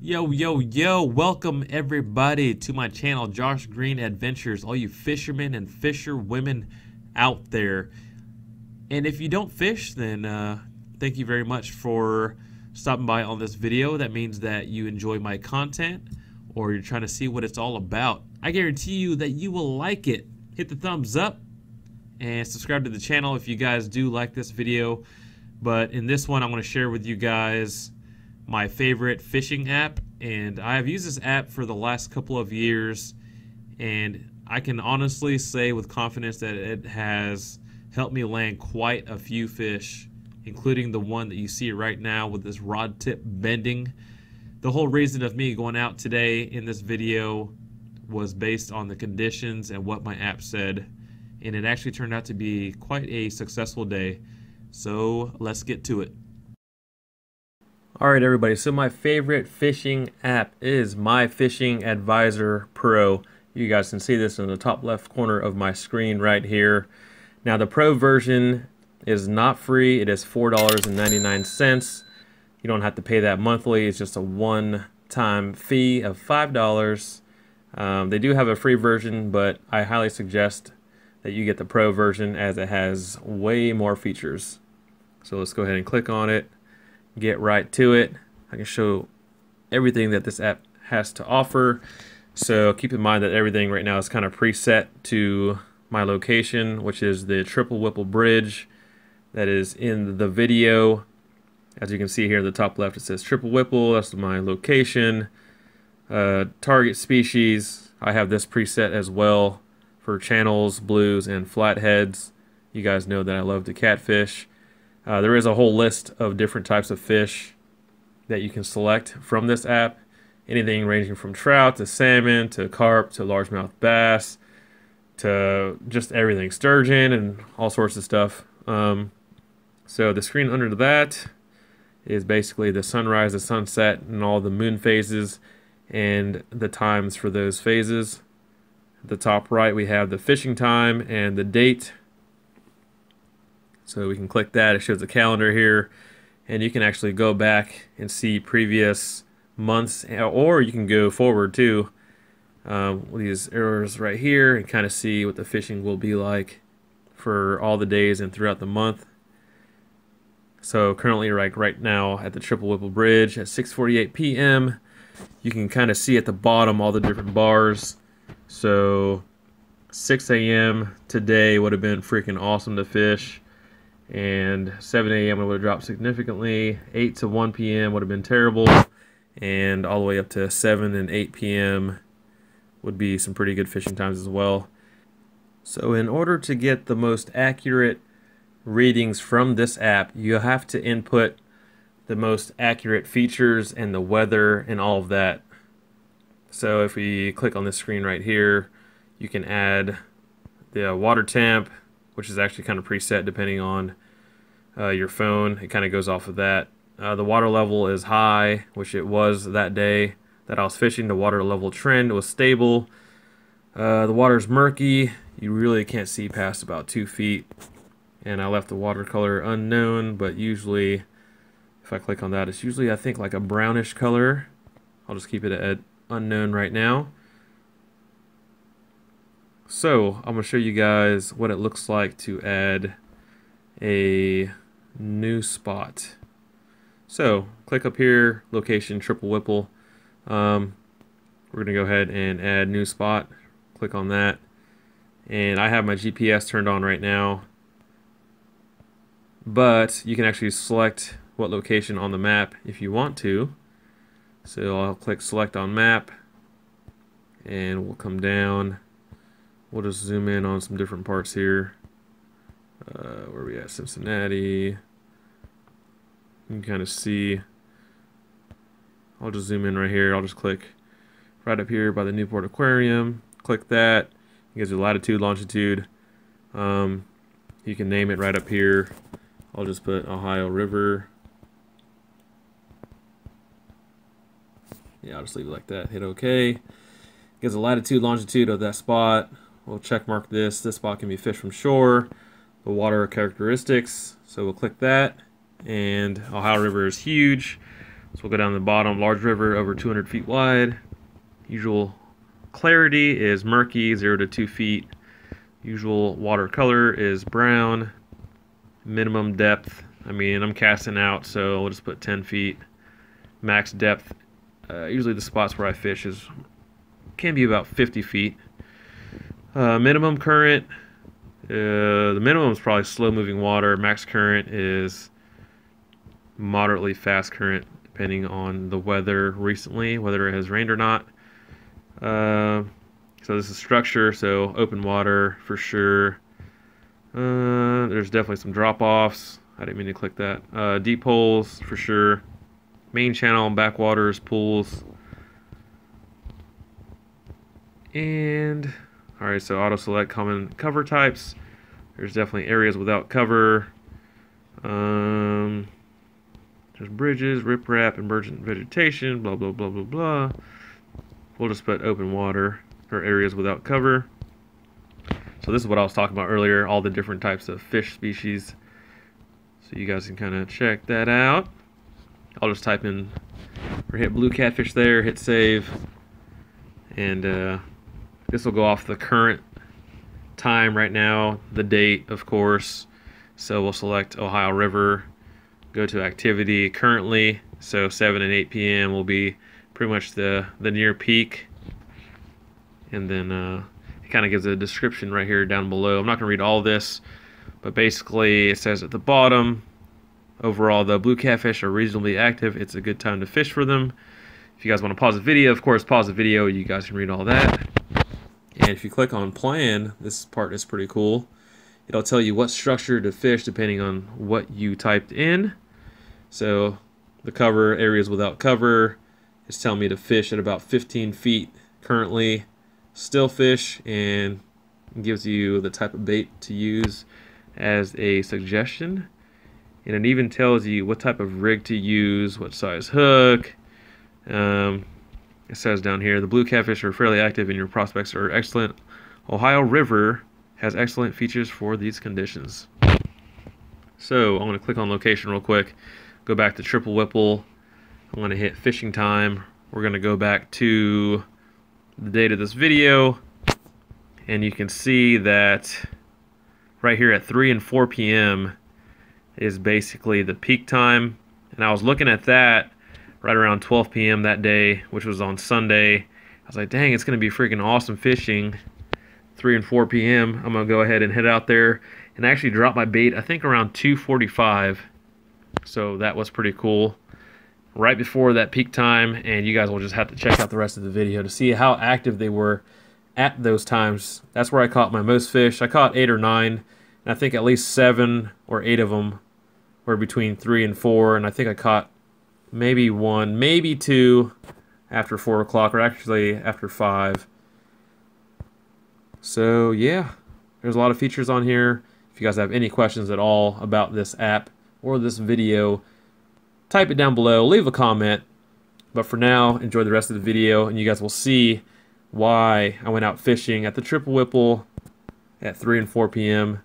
Yo, yo, yo, welcome everybody to my channel, Josh Green Adventures, all you fishermen and fisher women out there. And if you don't fish, then thank you very much for stopping by on this video. That means that you enjoy my content or you're trying to see what it's all about. I guarantee you that you will like it. Hit the thumbs up and subscribe to the channel if you guys do like this video. But in this one, I'm going to share with you guys my favorite fishing app, and I have used this app for the last couple of years, and I can honestly say with confidence that it has helped me land quite a few fish, including the one that you see right now with this rod tip bending. The whole reason of me going out today in this video was based on the conditions and what my app said, and it actually turned out to be quite a successful day. So let's get to it. Alright everybody, so my favorite fishing app is My Fishing Advisor Pro. You guys can see this in the top left corner of my screen right here. Now the Pro version is not free, it is $4.99. You don't have to pay that monthly, it's just a one-time fee of $5. They do have a free version, but I highly suggest that you get the Pro version as it has way more features. So let's go ahead and click on it. Get right to it. I can show everything that this app has to offer. So keep in mind that everything right now is kind of preset to my location, which is the Triple Whipple Bridge that is in the video. As you can see here in the top left, it says Triple Whipple. That's my location. Target species, I have this preset as well for channels, blues, and flatheads. You guys know that I love to catfish. There is a whole list of different types of fish that you can select from this app. Anything ranging from trout to salmon to carp to largemouth bass to just everything, sturgeon and all sorts of stuff. So the screen under that is basically the sunrise, the sunset, and all the moon phases and the times for those phases. At the top right we have the fishing time and the date. So we can click that, it shows the calendar here, and you can actually go back and see previous months, or you can go forward too with these arrows right here and kind of see what the fishing will be like for all the days and throughout the month. So currently right now at the Triple Whipple Bridge at 6:48 p.m. you can kind of see at the bottom all the different bars. So 6 a.m. today would have been freaking awesome to fish. And 7 a.m. it would have dropped significantly. 8 to 1 p.m. would have been terrible. And all the way up to 7 and 8 p.m. would be some pretty good fishing times as well. So in order to get the most accurate readings from this app, you have to input the most accurate features and the weather and all of that. So if we click on this screen right here, you can add the water temp, which is actually kind of preset depending on your phone. It kind of goes off of that. The water level is high, which it was that day that I was fishing. The water level trend was stable. The water's murky. You really can't see past about 2 feet. And I left the watercolor unknown, but usually if I click on that, it's usually I think like a brownish color. I'll just keep it at unknown right now. So I'm going to show you guys what it looks like to add a new spot. So click up here, location Triple Whipple. We're going to go ahead and add new spot. Click on that. And I have my GPS turned on right now. But you can actually select what location on the map if you want to. So I'll click select on map. And we'll come down. We'll just zoom in on some different parts here. Where are we at? Cincinnati. You can kind of see. I'll just zoom in right here. I'll just click right up here by the Newport Aquarium. Click that. It gives you latitude, longitude. You can name it right up here. I'll just put Ohio River. Yeah, I'll just leave it like that. Hit OK. Gives a latitude, longitude of that spot. We'll check mark this. This spot can be fished from shore. The water characteristics. So we'll click that. And Ohio River is huge. So we'll go down the bottom. Large river over 200 feet wide. Usual clarity is murky, 0 to 2 feet. Usual water color is brown. Minimum depth, I mean, I'm casting out, so we'll just put 10 feet. Max depth, usually the spots where I fish can be about 50 feet. Minimum current, the minimum is probably slow moving water. Max current is moderately fast current, depending on the weather recently, whether it has rained or not. So this is structure, so open water for sure. There's definitely some drop-offs. I didn't mean to click that. Deep holes for sure. Main channel, backwaters, pools. And alright, so auto select common cover types. There's definitely areas without cover. There's bridges, riprap, emergent vegetation, blah blah blah blah blah. We'll just put open water or areas without cover. So this is what I was talking about earlier, all the different types of fish species. So you guys can kind of check that out. I'll just type in or hit blue catfish there, hit save, and this will go off the current time right now, the date of course. So we'll select Ohio River, go to activity currently, so 7 and 8 p.m. will be pretty much the near peak, and then it kind of gives a description right here down below. I'm not going to read all this, but basically it says at the bottom, overall the blue catfish are reasonably active. It's a good time to fish for them. If you guys want to pause the video, of course pause the video, you guys can read all that. And if you click on plan, this part is pretty cool. It'll tell you what structure to fish depending on what you typed in. So the cover, areas without cover, is telling me to fish at about 15 feet currently. Still fish, and gives you the type of bait to use as a suggestion. And it even tells you what type of rig to use, what size hook. It says down here, the blue catfish are fairly active and your prospects are excellent. Ohio River has excellent features for these conditions. So I'm going to click on location real quick, go back to Triple Whipple. I'm going to hit fishing time. We're going to go back to the date of this video, and you can see that right here at 3 and 4 p.m. is basically the peak time. And I was looking at that right around 12 p.m. that day, which was on Sunday. I was like, dang, it's going to be freaking awesome fishing. 3 and 4 p.m. I'm going to go ahead and head out there and actually drop my bait, I think around 2:45. So that was pretty cool. Right before that peak time, and you guys will just have to check out the rest of the video to see how active they were at those times. That's where I caught my most fish. I caught 8 or 9, and I think at least 7 or 8 of them were between 3 and 4, and I think I caught maybe 1, maybe 2 after 4 o'clock, or actually after 5. So yeah, there's a lot of features on here. If you guys have any questions at all about this app or this video, type it down below, leave a comment. But for now, enjoy the rest of the video, and you guys will see why I went out fishing at the Triple Whipple at 3 and 4 p.m.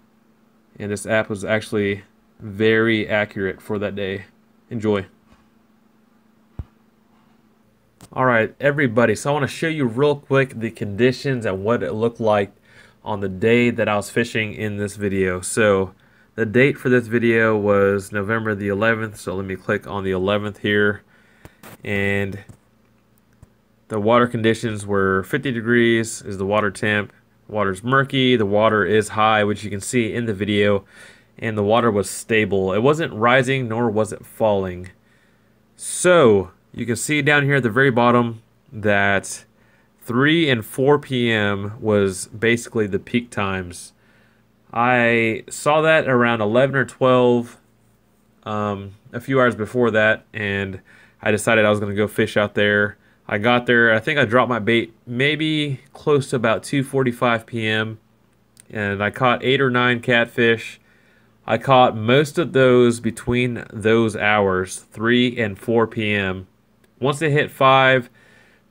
And this app was actually very accurate for that day. Enjoy. Alright everybody, so I want to show you real quick the conditions and what it looked like on the day that I was fishing in this video. So the date for this video was November the 11th, so let me click on the 11th here. And the water conditions were 50 degrees is the water temp. Water's murky, the water is high, which you can see in the video, and the water was stable. It wasn't rising nor was it falling. So you can see down here at the very bottom that 3 and 4 p.m. was basically the peak times. I saw that around 11 or 12 a few hours before that, and I decided I was going to go fish out there. I got there, I think I dropped my bait maybe close to about 2:45 p.m. and I caught 8 or 9 catfish. I caught most of those between those hours, 3 and 4 p.m. Once it hit 5,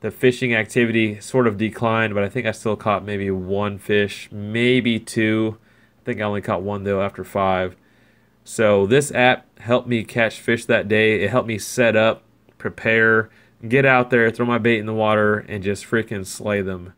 the fishing activity sort of declined, but I think I still caught maybe 1 fish, maybe 2. I think I only caught 1 though after 5. So this app helped me catch fish that day. It helped me set up prepare, get out there, throw my bait in the water, and just freaking slay them.